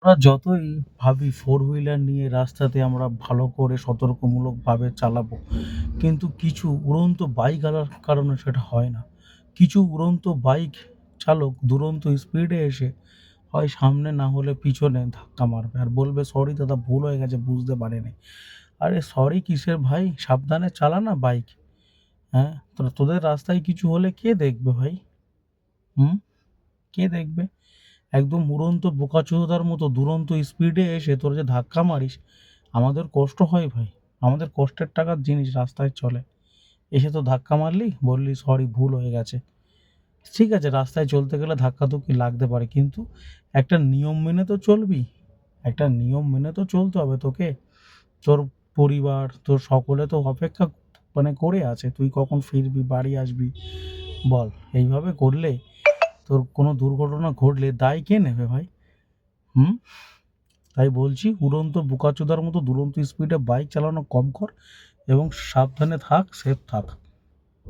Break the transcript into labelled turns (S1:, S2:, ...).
S1: আমরা যতই ভাবি ফোর হুইলার নিয়ে রাস্তাতে আমরা ভালো করে সতর্কমূলকভাবে চালাবো, কিন্তু কিছু উড়ন্ত বাইক আনার কারণে সেটা হয় না। কিছু উড়ন্ত বাইক চালক দুরন্ত স্পিডে এসে হয় সামনে না হলে পিছনে ধাক্কা মারবে আর বলবে, সরি দাদা, ভুল হয়ে গেছে, বুঝতে পারিনি। আরে সরি কিসের ভাই, সাবধানে চালা না বাইক। হ্যাঁ, তোদের রাস্তায় কিছু হলে কে দেখবে ভাই? হুম, কে দেখবে? একদম উড়ন্ত বোকাচোদার মতো দুরন্ত স্পিডে এসে তোরা যে ধাক্কা মারিস, আমাদের কষ্ট হয় ভাই। আমাদের কষ্টের টাকার জিনিস রাস্তায় চলে, এসে তো ধাক্কা মারলি, বললি সরি ভুল হয়ে গেছে। ঠিক আছে, রাস্তায় চলতে গেলে ধাক্কা তো কি লাগতে পারে, কিন্তু একটা নিয়ম মেনে তো চলবি। একটা নিয়ম মেনে তো চলতে হবে তোকে। তোর পরিবার, তোর সকলে তো অপেক্ষা করে আছে তুই কখন ফিরবি, বাড়ি আসবি। বল, এইভাবে করলে তোর কোনো দুর্ঘটনা ঘটলে দায় কে নেবে ভাই? হুম, তাই বলছি, উড়ন্ত বোকাচোদার মতো দুরন্ত স্পিডে বাইক চালানো কম কর এবং সাবধানে থাক, সেফ থাক।